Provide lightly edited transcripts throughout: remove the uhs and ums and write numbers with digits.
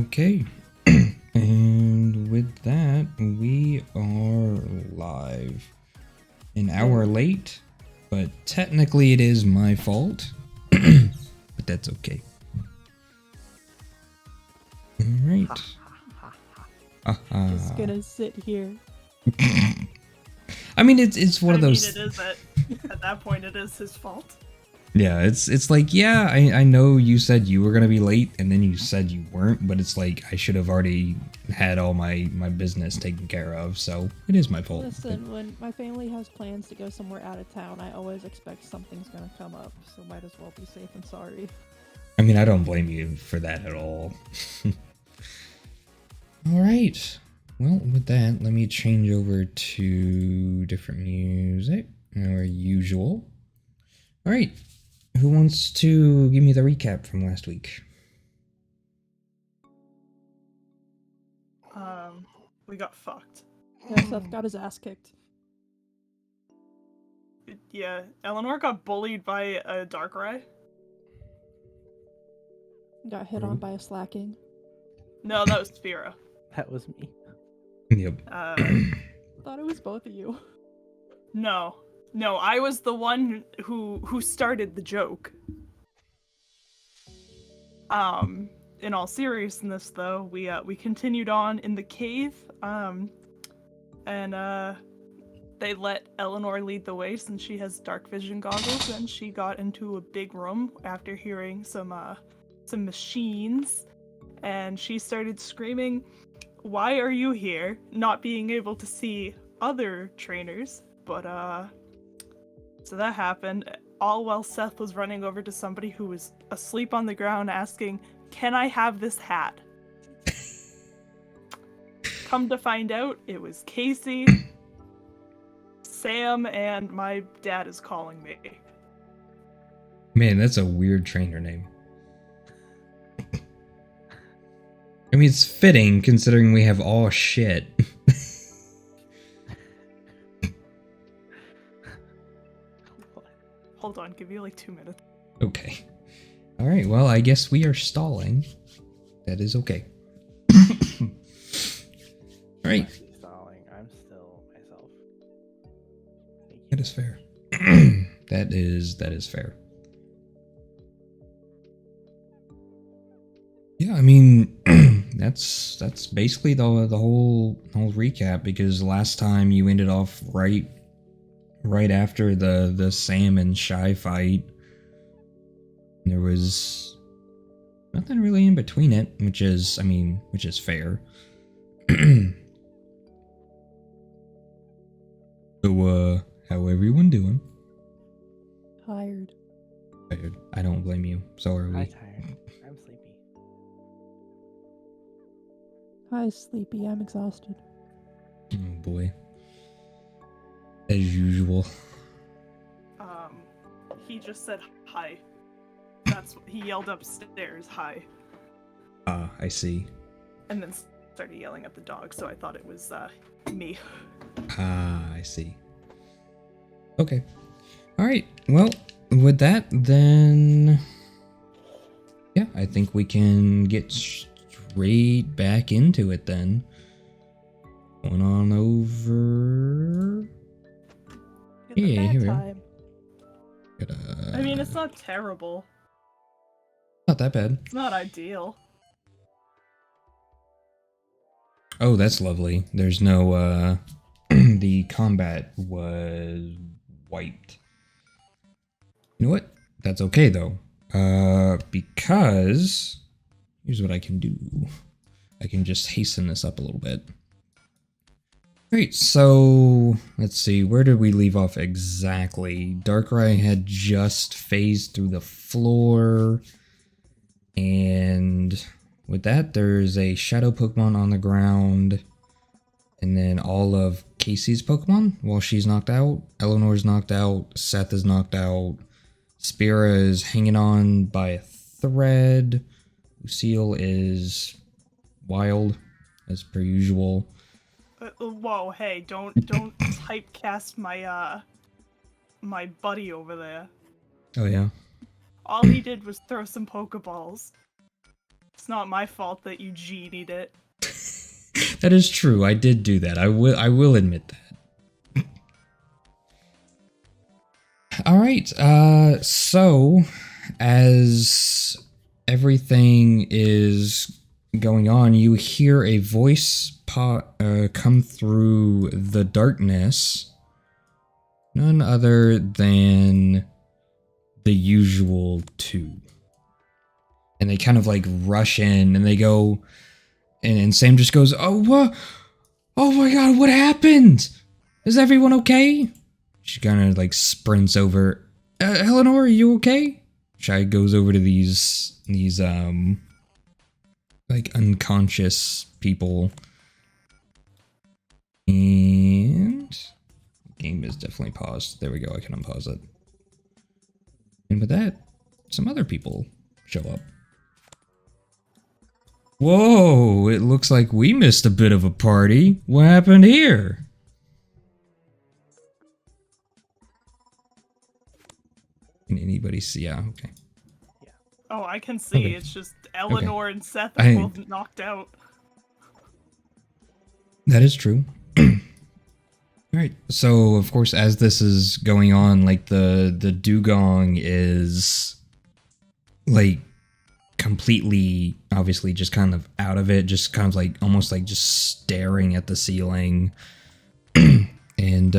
Okay. And with that, we are live. An hour late, but technically it is my fault. But that's okay. Alright. Just gonna sit here. I mean, it's one of those. It is at that point, it is his fault. Yeah, it's like, yeah, I know you said you were gonna be late, and then you said you weren't, but it's like I should have already had all my business taken care of, so it is my fault. Listen, when my family has plans to go somewhere out of town, I always expect something's gonna come up, so might as well be safe and sorry. I mean, I don't blame you for that at all. Alright, well, with that, let me change over to different music, our usual. Alright. Who wants to give me the recap from last week? We got fucked. Yeah, Seth got his ass kicked. Yeah, Eleanor got bullied by a Darkrai. Got hit on by a slacking. No, that was Sphera. That was me. Yep. Thought it was both of you. No, I was the one who started the joke. In all seriousness, though, we continued on in the cave, and they let Eleanor lead the way since she has dark vision goggles, and she got into a big room after hearing some machines, and she started screaming, "Why are you here?" Not being able to see other trainers, but so that happened, all while Seth was running over to somebody who was asleep on the ground asking, "Can I have this hat?" Come to find out, it was Casey, Sam, and my dad is calling me. Man, that's a weird trainer name. I mean, it's fitting considering we have all shit. Hold on, give me like 2 minutes. Okay. Alright, well, I guess we are stalling. That is okay. Alright. Stalling. I'm still myself. That is fair. that is fair. Yeah, I mean, that's basically the whole recap, because last time you ended off right after the Sam and Shy fight. There was nothing really in between it, which is fair. So, how everyone doing? Tired. I don't blame you. So are we. I'm tired. I'm sleepy. Hi, sleepy. I'm exhausted. Oh boy. As usual. He just said hi. That's what he yelled upstairs, hi. I see. And then started yelling at the dog, so I thought it was me. I see. Okay. Alright, well, with that, then... yeah, I think we can get straight back into it then. Going on over... yeah, here we are. I mean, it's not terrible. Not that bad. It's not ideal. Oh, that's lovely. There's no, the combat was wiped. You know what? That's okay, though. Because... here's what I can do. I can just hasten this up a little bit. Alright, so... let's see, where did we leave off exactly? Darkrai had just phased through the floor... and with that, there's a shadow Pokemon on the ground. And then all of Casey's Pokemon, while she's knocked out. Eleanor's knocked out. Seth is knocked out. Spira is hanging on by a thread. Lucille is wild, as per usual. Whoa, hey, don't typecast my my buddy over there. Oh yeah. All he did was throw some Pokeballs. It's not my fault that you genied it. That is true. I did do that. I will admit that. All right. So as everything is going on, you hear a voice come through the darkness. None other than the usual two. And they kind of like rush in and they go, and Sam just goes, "Oh, what? Oh my god, what happened? Is everyone okay?" She kind of like sprints over. Eleanor, are you okay? She goes over to these like unconscious people. And the game is definitely paused. There we go, I can unpause it. And with that, some other people show up. Whoa, it looks like we missed a bit of a party. What happened here? Can anybody see? Yeah, okay. Oh, I can see. Okay. It's just Eleanor and Seth are I- both knocked out. That is true. Alright, so of course as this is going on, like the dugong is like completely obviously just kind of out of it, just kind of like almost like just staring at the ceiling. And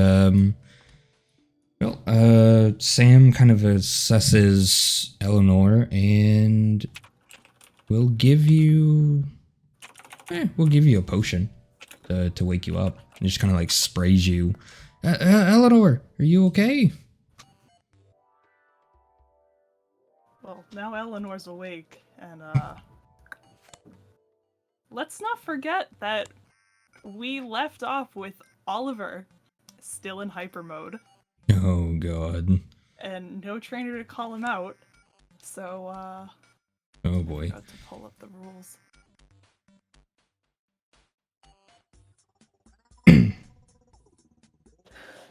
Sam kind of assesses Eleanor and we'll give you a potion to wake you up. It just kind of like sprays you. Eleanor, are you okay? Well, now Eleanor's awake, and let's not forget that we left off with Oliver still in hyper mode, Oh god. and no trainer to call him out. So, Oh boy. got to pull up the rules.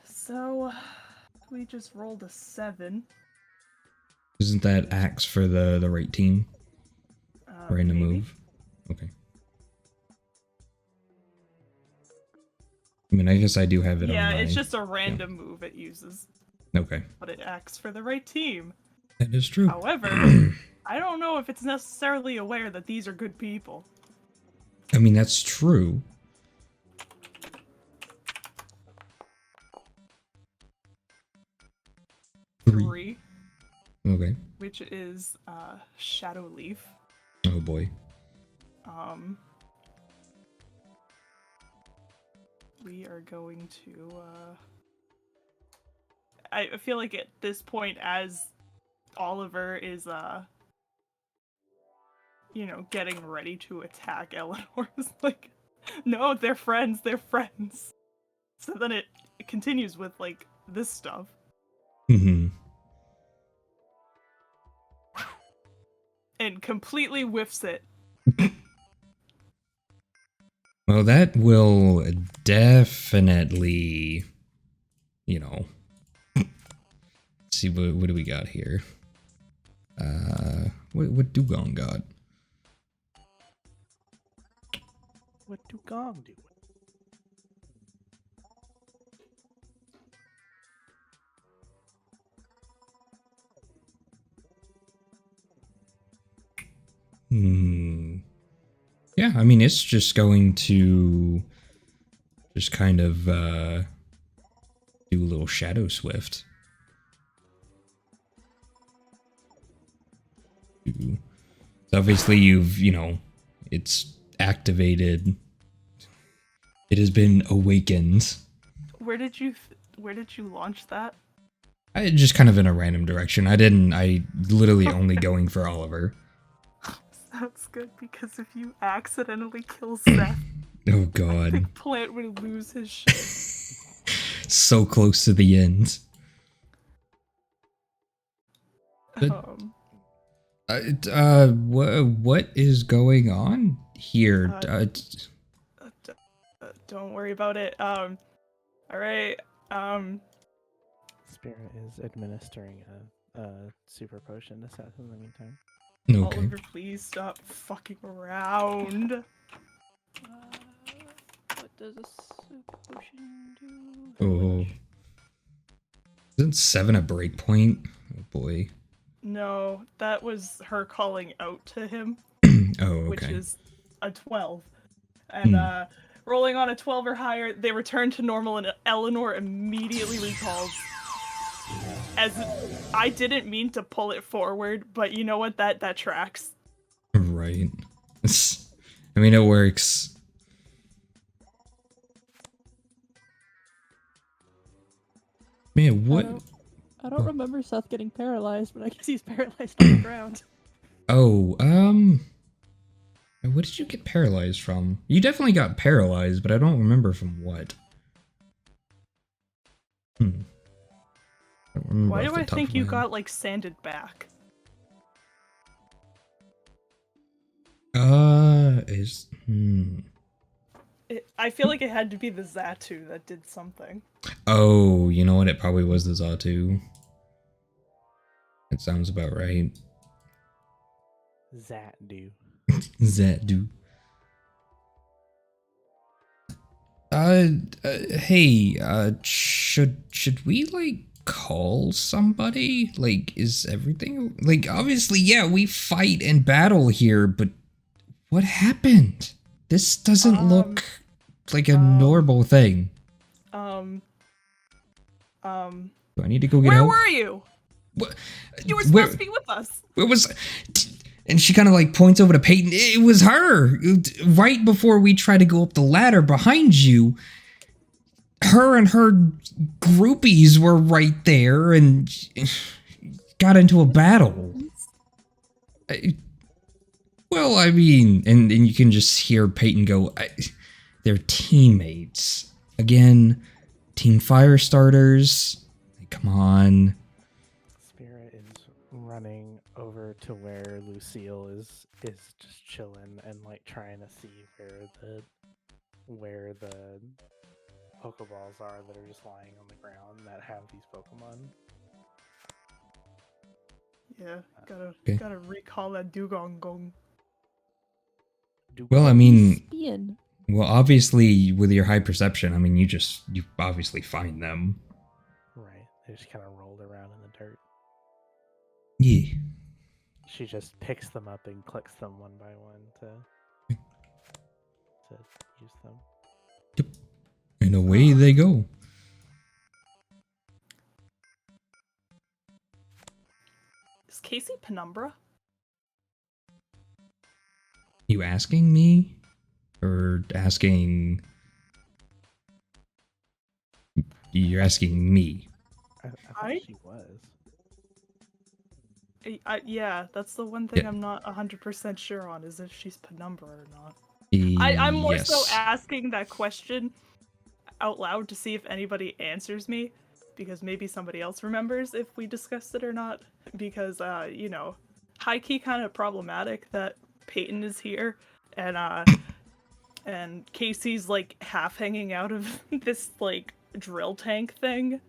So, we just rolled a 7. Isn't that axe for the right team? Or in the Maybe. move? Okay. I mean, I guess I do have it Yeah, on my... it's just a random move it uses, Okay. but it acts for the right team. That is true. However, I don't know if it's necessarily aware that these are good people. I mean, that's true. Three, Okay. which is Shadow Leaf. Oh boy. We are going to I feel like at this point, as Oliver is getting ready to attack Eleanor, is like, no, they're friends, so then it continues with like this stuff. Mm-hmm. And completely whiffs it. Well, that will definitely, see what do we got here? What Dugong got? What do Gong do? Yeah, I mean, it's just going to just kind of do a little Shadow Swift. So obviously it's activated. It has been awakened. Where did you launch that? I just kind of in a random direction. I literally only going for Oliver. That's good, because if you accidentally kill Seth, Oh I god. think Plant would lose his shit. So close to the end. But- what is going on here? Don't worry about it. All right. Spirit is administering a super potion to Seth in the meantime. Okay. Oliver, please stop fucking around. What does a soup potion do? Oh. Isn't 7 a break point? Oh boy. No, that was her calling out to him, Oh, which okay. is a 12. And Hmm. rolling on a 12 or higher, they return to normal, and Eleanor immediately recalls. As I didn't mean to pull it forward, but you know what? That tracks. Right. I mean, it works. Man, what? I don't remember Seth getting paralyzed, but I guess he's paralyzed on the ground. Oh, what did you get paralyzed from? You definitely got paralyzed, but I don't remember from what. I don't remember Why off do the I top think of you my got like sanded back? head. Is I feel like it had to be the Zatu that did something. Oh, you know what? It probably was the Zatu. It sounds about right. Zatdu. Zatu. Hey, should we, like, call somebody? Like, is everything, like, obviously, yeah, we fight and battle here, but what happened? This doesn't look like a normal thing. Do I need to go get Where help? were you? What? You were supposed to be with us. Where was? And she kind of like points over to Peyton. It was her. Right before we try to go up the ladder behind you, her and her groupies were right there and got into a battle. Well, I mean, and you can just hear Peyton go, they're teammates. Again, team fire starters. Come on. Spirit is running over to where Lucille is just chilling and like trying to see where the Pokeballs are that are just lying on the ground that have these Pokemon. Yeah, gotta recall that Dugong Gong. Well, I mean, Spian. well, obviously, with your high perception, I mean, you obviously find them. Right. They just kind of rolled around in the dirt. Yeah. She just picks them up and clicks them one by one to use them. Yep. And away they go. Is Casey Penumbra? You asking me? Or asking... You're asking me. I thought she was. Yeah, that's the one thing Yeah. I'm not 100% sure on, is if she's Penumbra or not. I'm more so Yes. asking that question out loud to see if anybody answers me, because maybe somebody else remembers if we discussed it or not, because, you know, high-key kind of problematic that Peyton is here, and Casey's, like, half hanging out of this, like, drill tank thing,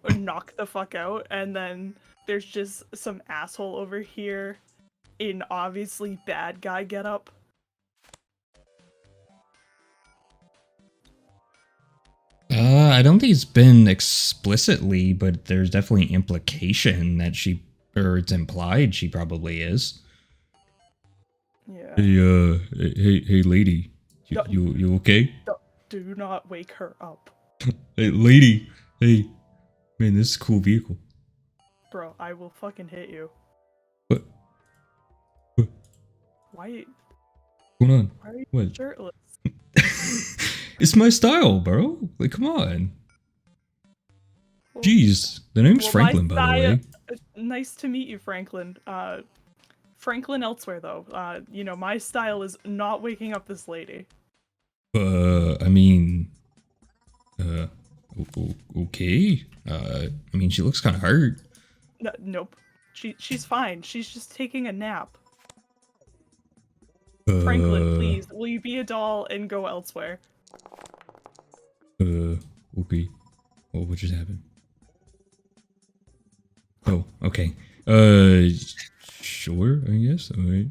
or knock the fuck out, and then there's just some asshole over here in obviously bad guy getup. I don't think it's been explicitly, but there's definitely implication that or it's implied she probably is. Yeah. Hey, lady. You okay? Do not wake her up. Hey, lady. Hey. Man, this is a cool vehicle. Bro, I will fucking hit you. What? Why What's going on? are you What? shirtless? It's my style, bro. Like, come on. Well, Jeez. The name's well, Franklin, by the way. Nice to meet you, Franklin. Franklin elsewhere, though. You know, my style is not waking up this lady. I mean... okay. I mean, she looks kind of hurt. Nope. She's fine. She's just taking a nap. Franklin, please, will you be a doll and go elsewhere? Okay. Oh, what just happened? Oh, okay. Sure, I guess. All right.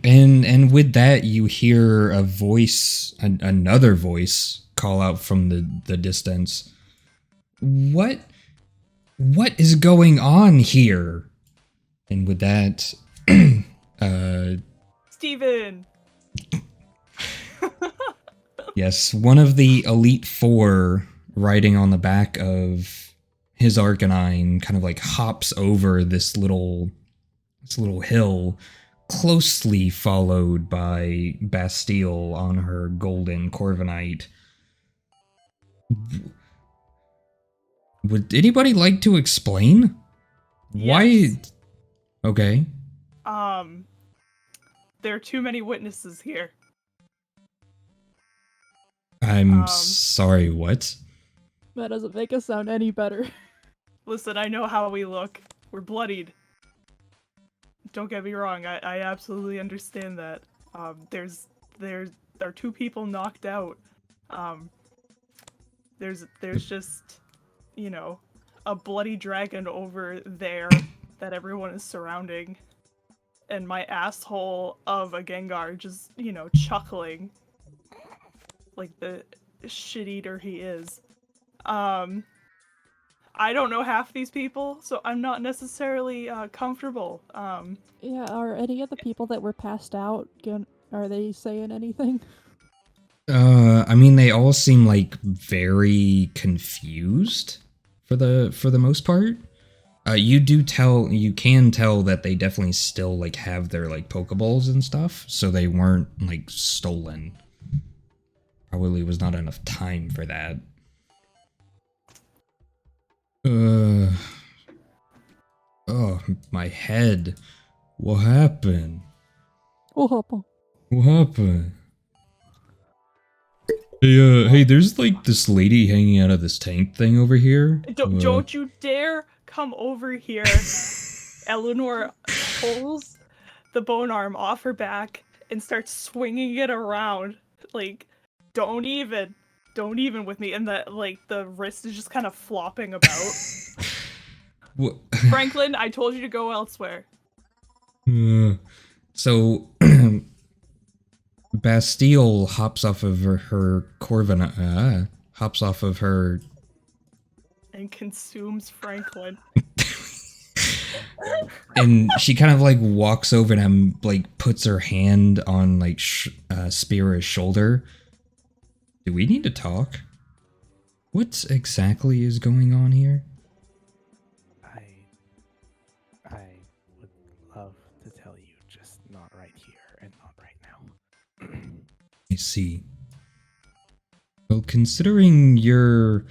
And with that, you hear a voice, another voice, call out from the distance. What is going on here? And with that, Steven! yes, one of the Elite Four riding on the back of his Arcanine kind of like hops over this little hill, closely followed by Bastille on her golden Corviknight. Would anybody like to explain? Why? Yes. Okay. There are too many witnesses here. I'm sorry, what? That doesn't make us sound any better. Listen, I know how we look. We're bloodied. Don't get me wrong, I absolutely understand that. There are two people knocked out. There's just, you know, a bloody dragon over there that everyone is surrounding. And my asshole of a Gengar just, you know, chuckling. Like the shit eater he is. I don't know half these people, so I'm not necessarily comfortable. Yeah, are any of the people that were passed out, are they saying anything? I mean, they all seem like very confused for the most part. You can tell that they definitely still like have their like Pokeballs and stuff, so they weren't like stolen. Probably was not enough time for that. Oh, my head. What happened? Oh, What happened? Hey, there's like this lady hanging out of this tank thing over here. Don't you dare come over here. Eleanor pulls the bone arm off her back and starts swinging it around. Like, don't even with me. And the wrist is just kind of flopping about. What? Franklin, I told you to go elsewhere. So Bastille hops off of her Corviknight, hops off of her, And consumes Franklin. and she kind of like walks over to him, like puts her hand on like Spira's shoulder. Do we need to talk? What exactly is going on here? I would love to tell you, just not right here and not right now. I see. Well, considering you're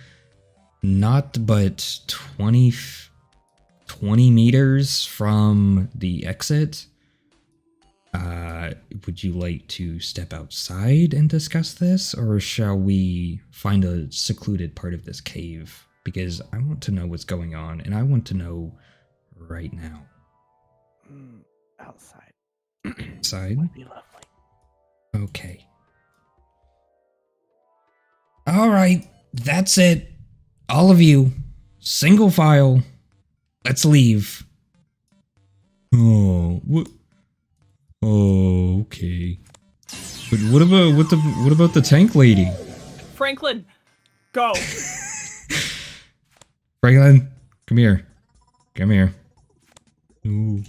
not but 20 meters from the exit, would you like to step outside and discuss this, or shall we find a secluded part of this cave? Because I want to know what's going on, and I want to know right now. Outside. Outside? Would be lovely. Okay. All right, that's it. All of you, single file. Let's leave. Oh, what? Oh, okay. But what about the tank lady? Franklin, go. Franklin, come here. Come here. Ooh.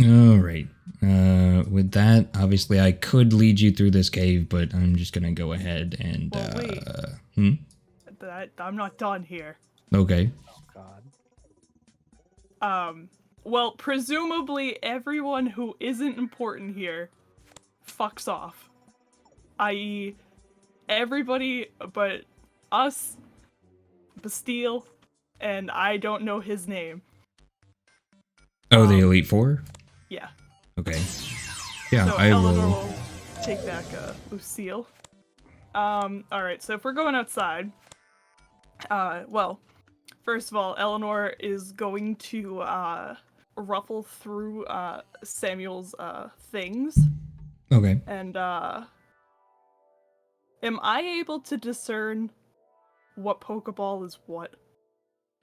All right. With that, obviously I could lead you through this cave, but I'm just gonna go ahead and. Well, wait. I'm not done here. Okay. Oh God. Well, presumably everyone who isn't important here fucks off. I.e., everybody but us, Bastille, and I don't know his name. Oh, the Elite Four? Yeah. Okay. Yeah, So I Eleanor will. will take back Lucille. Alright, so if we're going outside, well, first of all, Eleanor is going to ruffle through Samuel's things. Okay. And am I able to discern what Pokeball is what?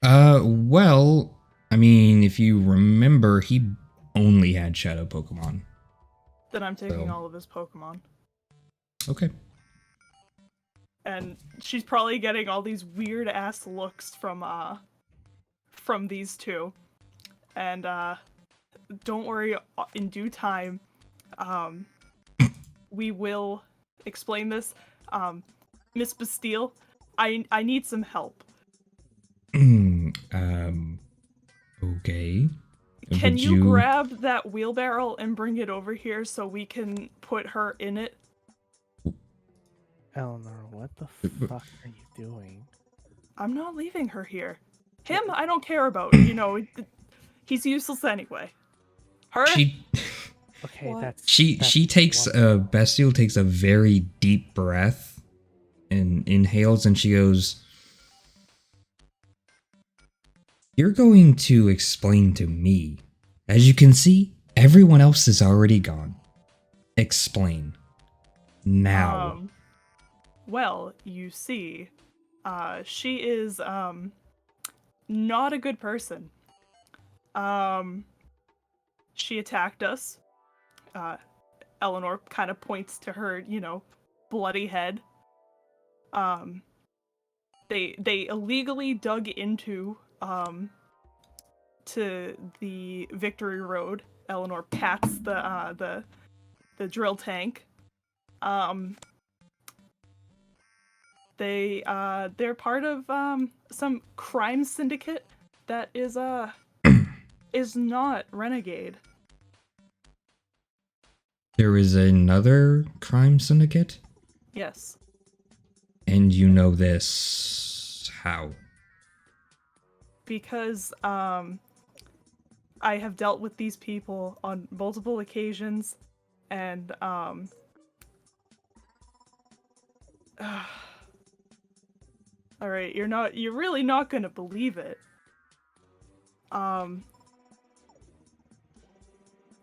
Well, I mean, if you remember, he only had shadow Pokemon. Then I'm taking So- all of his Pokemon. Okay. And she's probably getting all these weird ass looks from these two. And don't worry, in due time, we will explain this. Miss Bastille, I need some help. Okay. Can Would you grab that wheelbarrow and bring it over here so we can put her in it? Eleanor, what the fuck are you doing? I'm not leaving her here. Him, I don't care about. You know, he's useless anyway. Her, She Okay, What? that's she takes Bastille takes a very deep breath and inhales, and she goes, "You're going to explain to me. As you can see, everyone else is already gone. Explain. Now." Well, you see, she is not a good person. She attacked us. Eleanor kind of points to her, bloody head. They illegally dug into to the Victory Road. Eleanor pats the drill tank. They're part of some crime syndicate that is not Renegade. There is another crime syndicate, Yes. and you know this how? Because I have dealt with these people on multiple occasions, and all right, you're really not gonna believe it.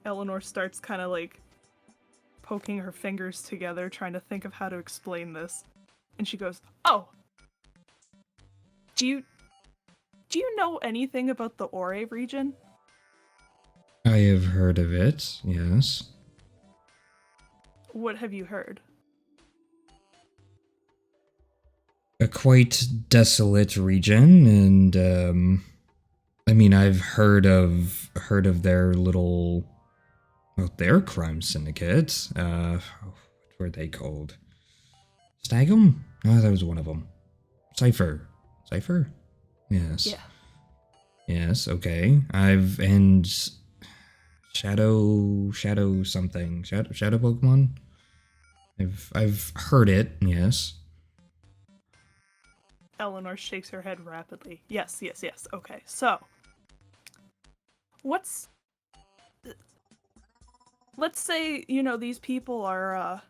Eleanor starts kind of like poking her fingers together, trying to think of how to explain this, and she goes, "Oh, do you know anything about the Ore region?" I have heard of it, yes. What have you heard? A quite desolate region, and I mean, I've heard of their little, well, their crime syndicate. What were they called? Stagum? Oh, that was one of them. Cipher. Cipher? Yes. Yeah. Yes. Okay. And Shadow something. Shadow Pokemon. I've heard it. Yes. Eleanor shakes her head rapidly. Yes. Okay, so let's say, these people are,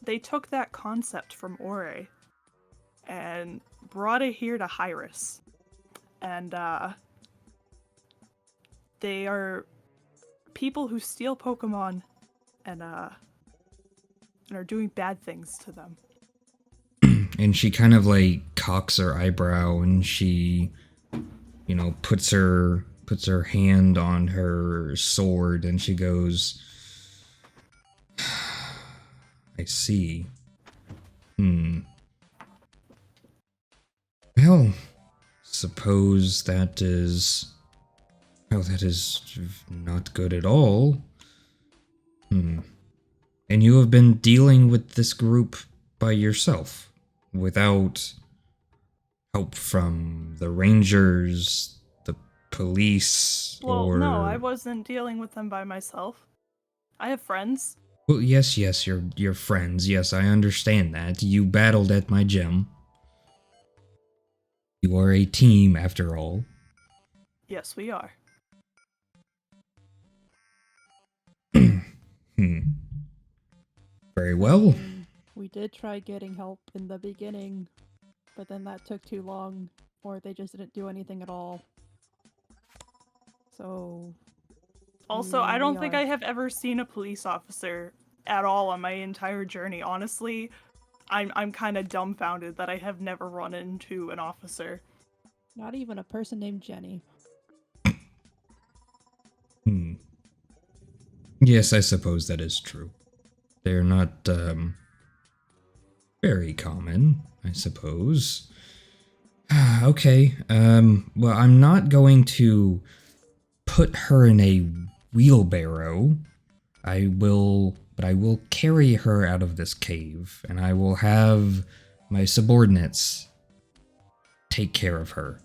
they took that concept from Ore and brought it here to Hyrus. And, they are people who steal Pokemon and are doing bad things to them. And she kind of like cocks her eyebrow, and she, puts her hand on her sword, and she goes, "I see. Well, suppose that is not good at all. And you have been dealing with this group by yourself, without help from the Rangers, the police, Well, or... no, I wasn't dealing with them by myself. I have friends. Well, yes, your friends. Yes, I understand that. You battled at my gym. You are a team, after all. Yes, we are. Very well. We did try getting help in the beginning, but then that took too long, or they just didn't do anything at all. So... Also, I don't we think are- I have ever seen a police officer at all on my entire journey. Honestly, I'm kind of dumbfounded that I have never run into an officer. Not even a person named Jenny. Yes, I suppose that is true. They're not, very common, I suppose. Okay, well, I'm not going to put her in a wheelbarrow. But I will carry her out of this cave, and I will have my subordinates take care of her.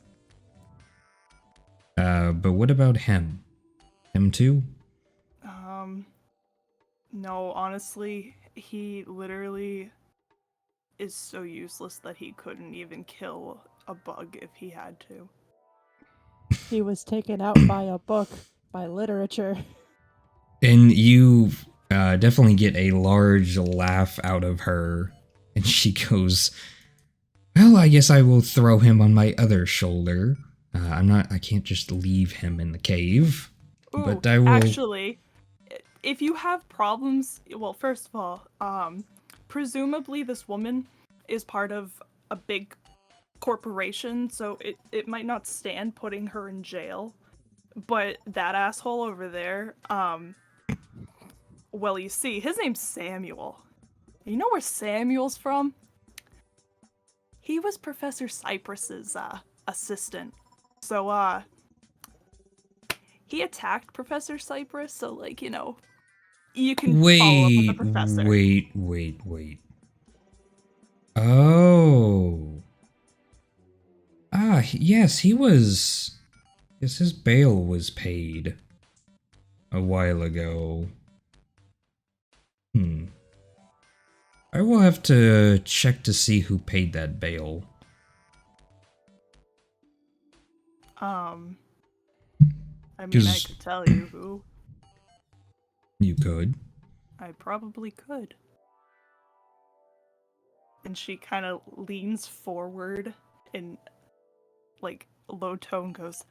But what about him? Him too? No, honestly, he literally is so useless that he couldn't even kill a bug if he had to. He was taken out by a book, by literature. And you definitely get a large laugh out of her, and she goes, "Well, I guess I will throw him on my other shoulder. I can't just leave him in the cave. Ooh, But I will." actually, if you have problems, well, first of all, presumably this woman is part of a big corporation, so it might not stand putting her in jail. But that asshole over there, well, you see, his name's Samuel. You know where Samuel's from? He was Professor Cypress's assistant. So, he attacked Professor Cypress, so, like, you know, you can follow up with the professor. Wait. Oh. Yes, he was. Yes, his bail was paid a while ago. I will have to check to see who paid that bail. I mean, I could tell you who. You could. I probably could. And she kind of leans forward and, like, low tone goes,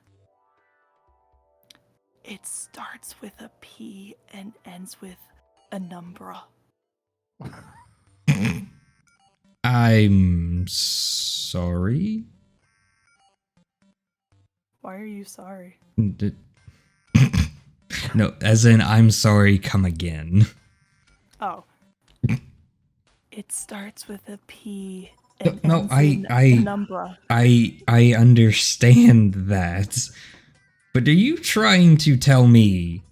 "It starts with a P and ends with a Penumbra." I'm sorry? Why are you sorry? No, as in, I'm sorry, come again. Oh. It starts with a P and No, ends in Penumbra. I understand that. But are you trying to tell me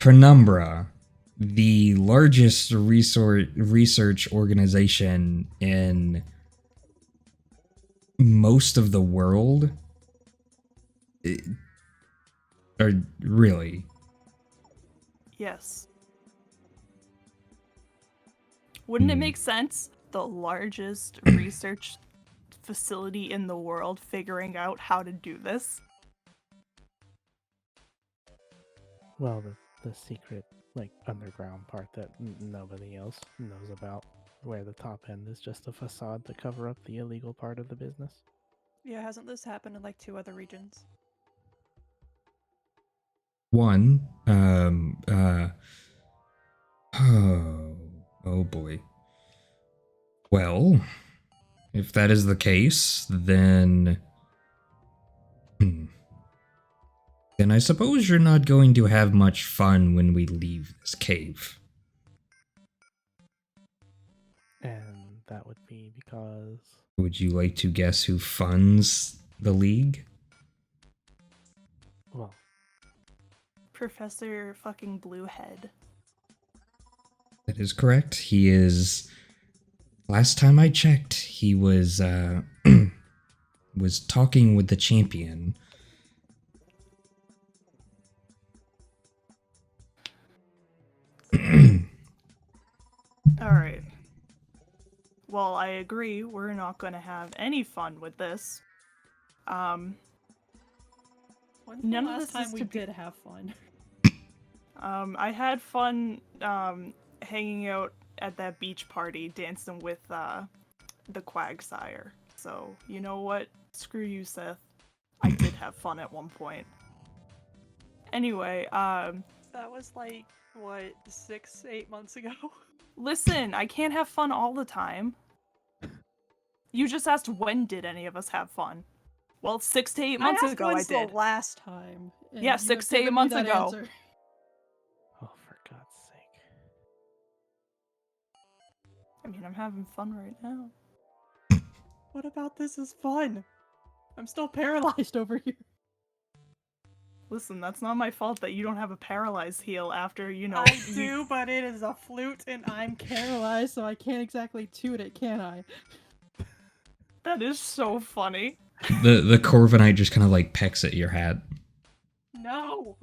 Penumbra, the largest research organization in most of the world, or really? Yes. Wouldn't it make sense? The largest research facility in the world figuring out how to do this? Well, the secret, like, underground part that nobody else knows about, where the top end is just a facade to cover up the illegal part of the business. Yeah, hasn't this happened in like 2 other regions? One, oh boy. Well, if that is the case, then I suppose you're not going to have much fun when we leave this cave. And that would be because... Would you like to guess who funds the league? Well, Professor fucking Bluehead. That is correct. He is. Last time I checked, he was was talking with the champion. Alright. Well, I agree, we're not gonna have any fun with this. When's None the of last this time is we to be- did have fun? I had fun hanging out at that beach party, dancing with the Quagsire. So, you know what? Screw you, Seth. I did have fun at one point. Anyway, That was like, what, 6-8 months ago? listen, I can't have fun all the time. You just asked when did any of us have fun? Well, 6 to 8 months I asked ago I when's did. the last time. And Yeah, you 6 have to 8 given me months that ago. answer. Oh, for God's sake. I mean, I'm having fun right now. What about this is fun? I'm still paralyzed over here. Listen, that's not my fault that you don't have a paralyzed heal after, I do, but it is a flute and I'm paralyzed, so I can't exactly toot it, can I? That is so funny. The Corviknight just kind of like pecks at your hat. No!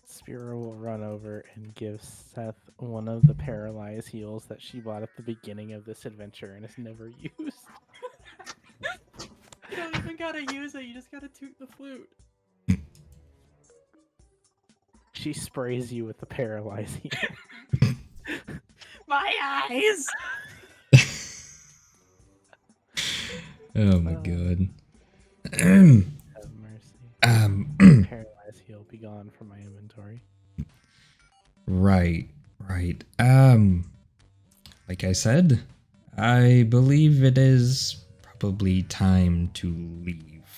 Spira will run over and give Seth one of the paralyzed heals that she bought at the beginning of this adventure and has never used. You don't even gotta use it, you just gotta toot the flute. She sprays you with the paralyzed heal. My eyes! Oh my god. Have mercy. Paralyzed heal be gone from my inventory. Right. Like I said, I believe it is probably time to leave.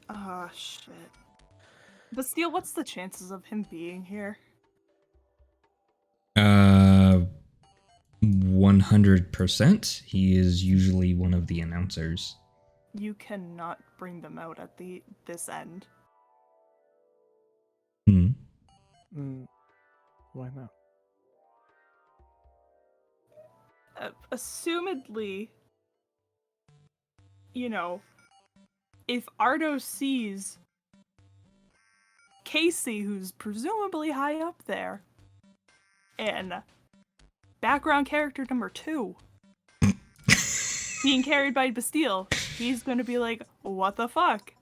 Ah, shit. Bastille, what's the chances of him being here? 100%. He is usually one of the announcers. You cannot bring them out at this end. Why not? Assumedly, if Ardo sees Casey, who's presumably high up there, and background character number 2 being carried by Bastille, he's gonna be like, what the fuck?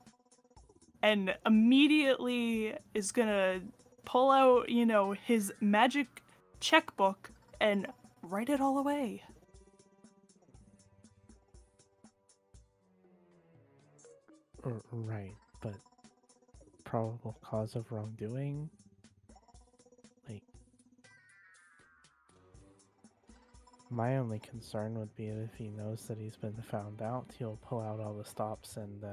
And immediately is gonna pull out, his magic checkbook and write it all away. Right, but probable cause of wrongdoing? Like, my only concern would be if he knows that he's been found out, he'll pull out all the stops and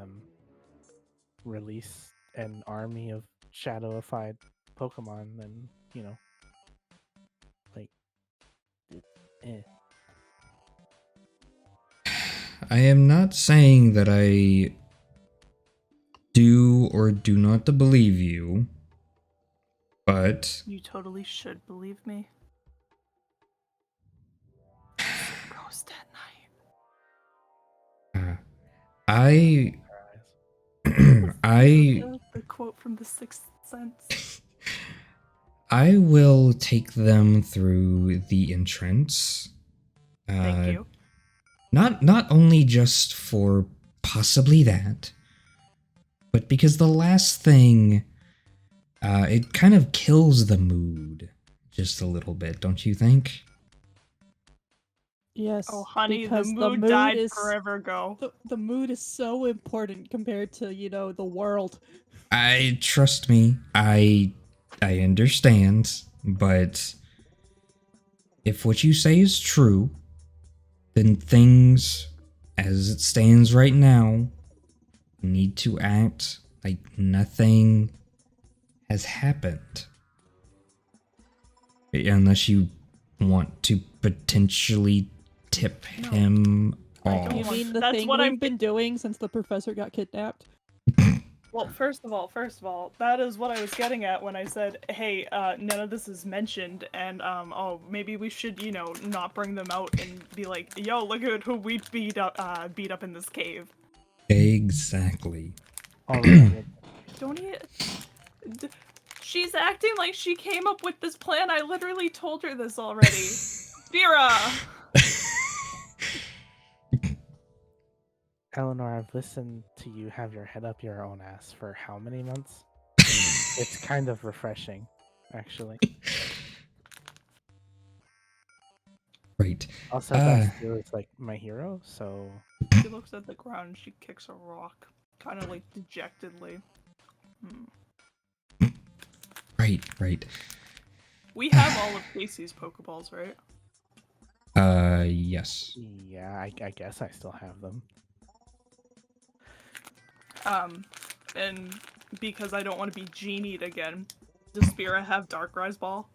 release an army of shadowified Pokemon, then, eh. I am not saying that I do or do not believe you, but You totally should believe me. Ghost at night. I The quote from The Sixth Sense. I will take them through the entrance. Thank you. Not only just for possibly that, but because the last thing, it kind of kills the mood just a little bit, don't you think? Yes. Oh, honey, the because mood died forever ago. The mood is so important compared to, the world. Trust me, I understand, but if what you say is true, then things, as it stands right now, need to act like nothing has happened. Unless you want to potentially tip him off. You mean the That's thing what we've I'm been doing since the professor got kidnapped? Well, first of all, that is what I was getting at when I said, hey, none of this is mentioned, and, maybe we should, not bring them out and be like, yo, look at who we beat up in this cave. Exactly. Alright. Don't She's acting like she came up with this plan. I literally told her this already. Vera! Eleanor, I've listened to you have your head up your own ass for how many months? It's kind of refreshing, actually. Right. Also, Bastille is like my hero, so... She looks at the ground and she kicks a rock, kind of like dejectedly. Right. We have all of Casey's Pokeballs, right? Yes. Yeah, I guess I still have them. And because I don't want to be genied again, does Spira have Dark Rise Ball?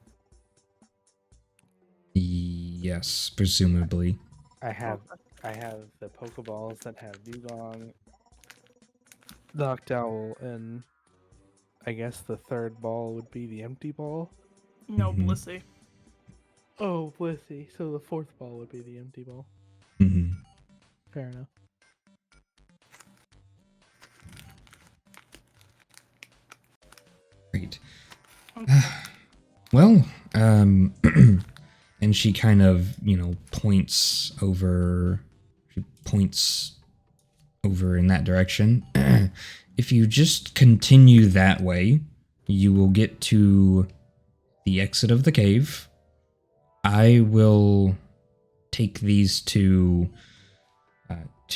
Yes, presumably. I have Okay. I have the Pokeballs that have Dugong, Noctowl, and I guess the third ball would be the empty ball. No, Mhm. Blissey. Oh, Blissey. So the fourth ball would be the empty ball. Mm-hmm. Fair enough. Great. Okay. Well, and she kind of, points over. She points over in that direction. If you just continue that way, you will get to the exit of the cave. I will take these to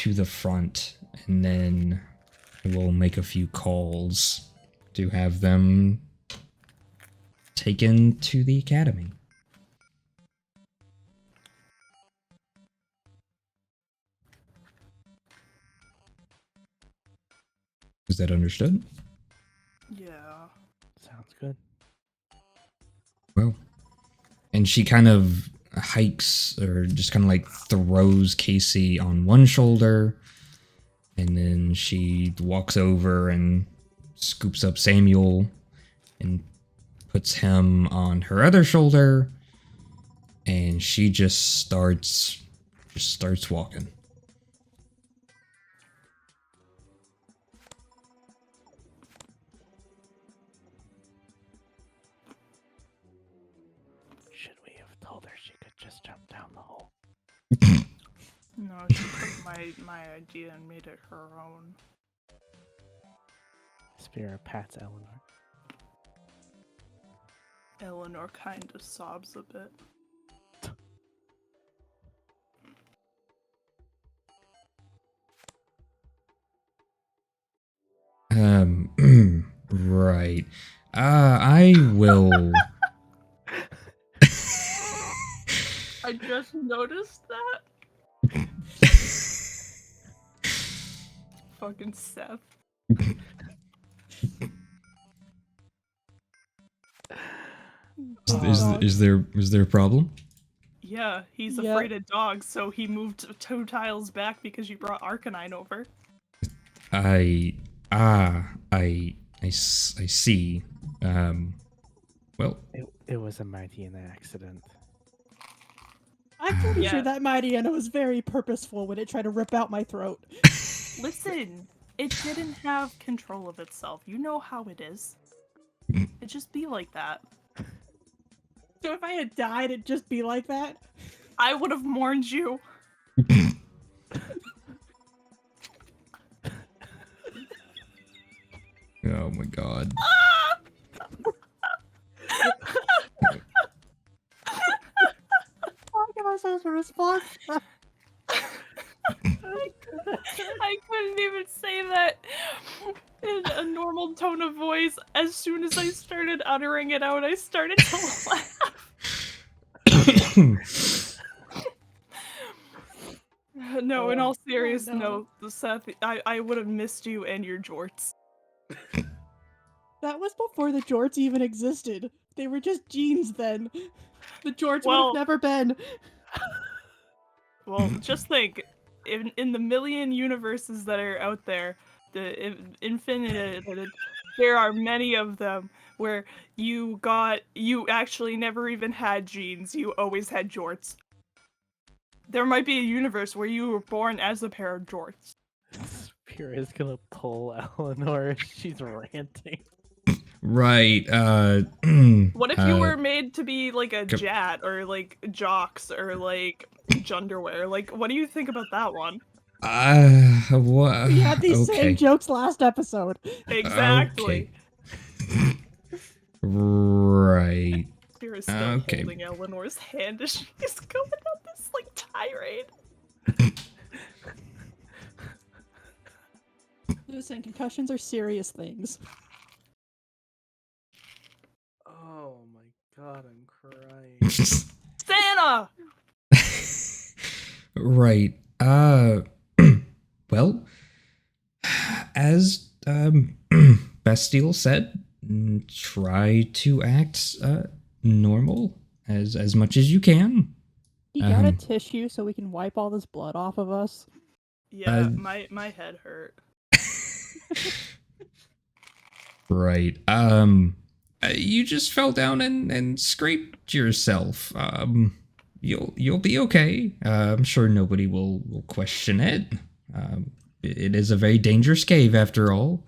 the front, and then I will make a few calls to have them taken to the academy. Is that understood? Yeah. Sounds good. Well, and she kind of hikes or just kind of like throws Casey on one shoulder, and then she walks over and scoops up Samuel and puts him on her other shoulder, and she just starts walking. Should we have told her she could just jump down the hole? No, she took my idea and made it her own. Spira pats Eleanor. Eleanor kind of sobs a bit. Right. I will. I just noticed that. Fucking Seth. Is there a problem? Yeah, he's Yeah. afraid of dogs, so he moved 2 tiles back because you brought Arcanine over. I see. Well, It was a mighty accident. I'm pretty Yeah. sure that Mightyena was very purposeful when it tried to rip out my throat. Listen, it didn't have control of itself. You know how it is. It just be like that. So if I had died, it'd just be like that? I would have mourned you. oh my god. How can I supposed to respond? I couldn't even say that in a normal tone of voice. As soon as I started uttering it out, I started to laugh. No, in all seriousness, no. Seth, I would have missed you and your jorts. That was before the jorts even existed. They were just genes then. The jorts would Well- have never been. Well, just think, in the million universes that are out there, the infinite, there are many of them where you actually never even had genes. You always had jorts. There might be a universe where you were born as a pair of jorts. Spira is gonna pull Eleanor as she's ranting. right. What if you were made to be like a Jat or like Jocks or like Junderwear? Like, what do you think about that one? What? We had these okay. same jokes last episode. Exactly. Okay. Right. Spira's still Okay. holding Eleanor's hand as she's going on this like tirade. Listen, concussions are serious things. Oh my god, I'm crying. Santa! Right. Well, as Bastille said, try to act normal as much as you can. You got a Um, tissue so we can wipe all this blood off of us? Yeah, my head hurt. right. You just fell down and scraped yourself. You'll be okay. I'm sure nobody will question it. It is a very dangerous cave after all.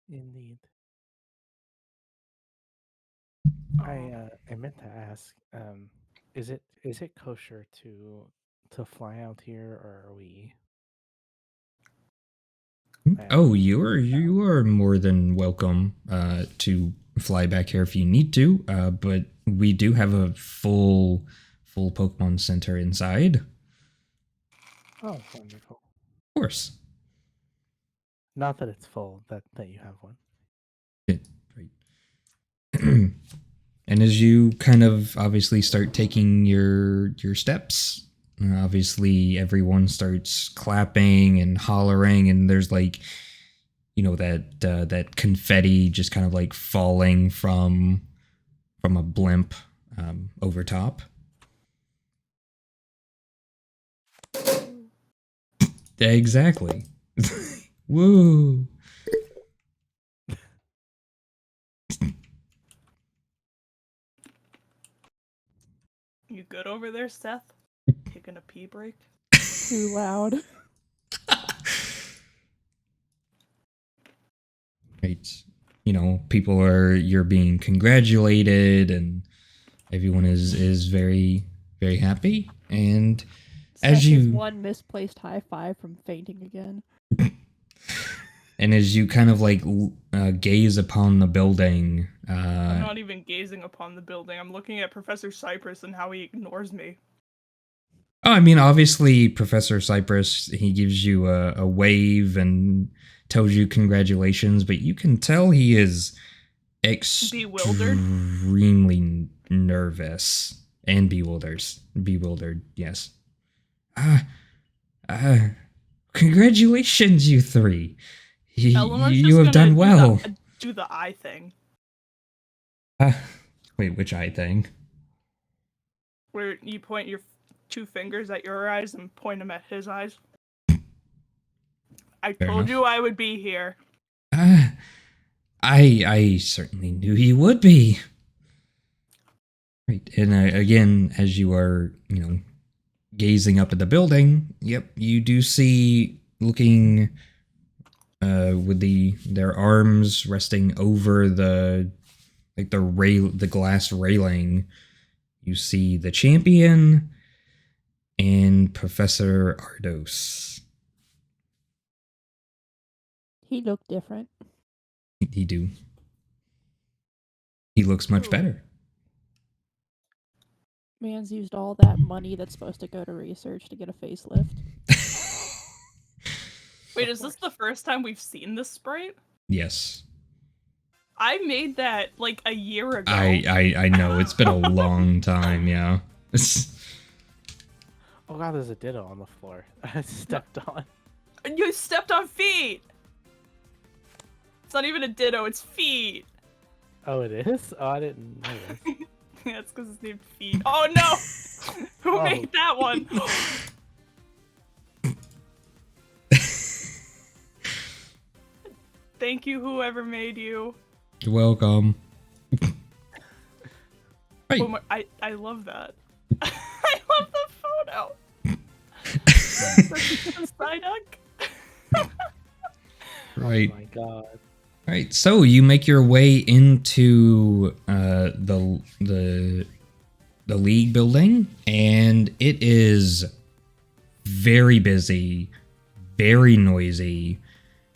Indeed. Oh. I meant to ask, is it kosher to fly out here, or are we? Oh, you are more than welcome to fly back here if you need to. But we do have a full Pokemon Center inside. Of Oh, wonderful. course. Not that it's full, that you have one. Right. And as you kind of obviously start taking your steps, obviously everyone starts clapping and hollering, and there's like, that confetti just kind of like falling from a blimp over top. Exactly. Woo. You good over there, Seth? Taking a pee break? Too loud. Right. You're being congratulated, and everyone is very, very happy. And Seth as is you one misplaced high five from fainting again. and as you kind of like gaze upon the building, I'm not even gazing upon the building. I'm looking at Professor Cypress and how he ignores me. oh, I mean, obviously, Professor Cypress, he gives you a wave and tells you congratulations, but you can tell he is extremely nervous and bewildered. Yes. Congratulations, you three. Eleanor's You just have done gonna well. do the eye thing. Wait, which eye thing? Where you point your two fingers at your eyes and point them at his eyes. I Fair told enough. you I would be here. I certainly knew he would be. Right, and again, as you are, gazing up at the building, yep, you do see looking with their arms resting over the glass railing. You see the champion and Professor Ardos. He looked different. He do. He looks much better. Man's used all that money that's supposed to go to research to get a facelift. Wait, is this the first time we've seen this sprite? Yes. I made that like a year ago. I know, it's been a long time, yeah. Oh god, there's a ditto on the floor. I stepped on. You stepped on feet! It's not even a ditto, it's feet! Oh, it is? Oh, I didn't know this. Yeah, it's because it's named Feet. Oh no! Who made that one? Thank you, whoever made you. You're welcome. Right. Oh my, I love that. I love the photo. Psyduck. Right. Oh my god. Right. So you make your way into the league building, and it is very busy, very noisy,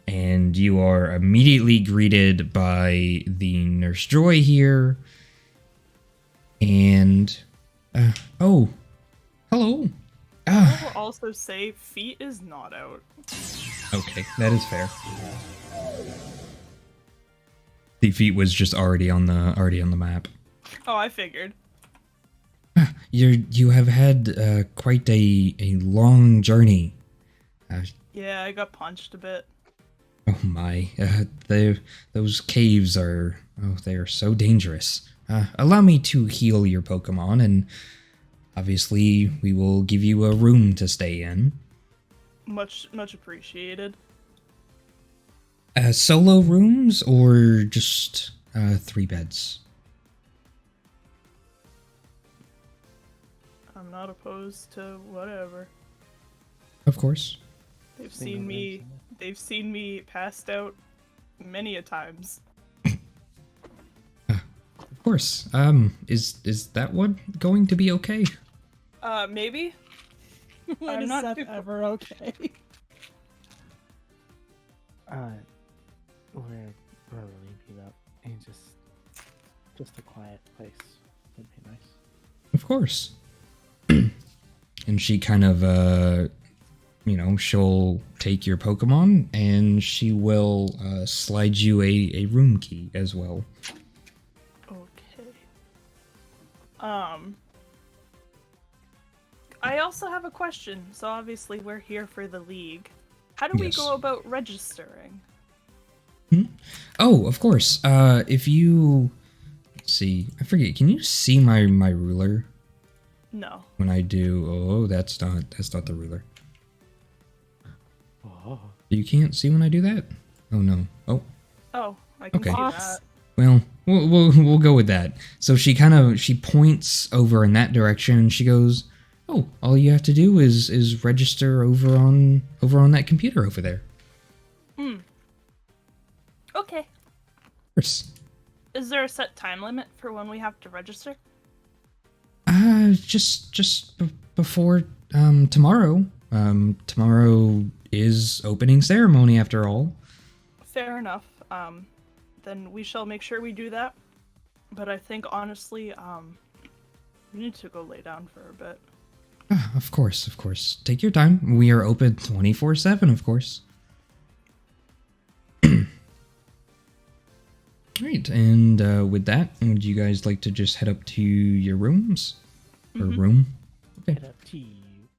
and you are immediately greeted by the Nurse Joy here. And oh, hello. I will also say Feet is not out. Okay, that is fair. The feet was just already on the map. Oh, I figured. you have had quite a long journey. Yeah, I got punched a bit. Oh my, those caves are, oh, they are so dangerous. Allow me to heal your Pokemon, and obviously we will give you a room to stay in. Much appreciated. Solo rooms or just 3 beds? I'm not opposed to whatever. Of course. They've Single seen me. beds, They've seen me passed out many a times. Of course. Is that one going to be okay? Maybe. When I'm is not Seth too- ever okay? We're leaving up and just a quiet place would be nice. Of course. And she kind of, she'll take your Pokemon and she will slide you a room key as well. Okay. I also have a question. So obviously we're here for the league. How do we Yes. go about registering? Oh, of course. If you... Let's see. I forget. Can you see my ruler? No. When I do... Oh, that's not the ruler. Oh, You can't see when I do that? Oh, no. Oh, Oh, I can Okay. see Box. that. well, we'll go with that. So she points over in that direction and she goes, "Oh, all you have to do is register over on that computer over there." Okay. Of course. Is there a set time limit for when we have to register? Just before tomorrow. Tomorrow is opening ceremony after all. Fair enough. Then we shall make sure we do that. But I think honestly, we need to go lay down for a bit. Of course. Take your time. We are open 24/7, of course. Great. And with that, would you guys like to just head up to your rooms? Or room? Okay. get up tea.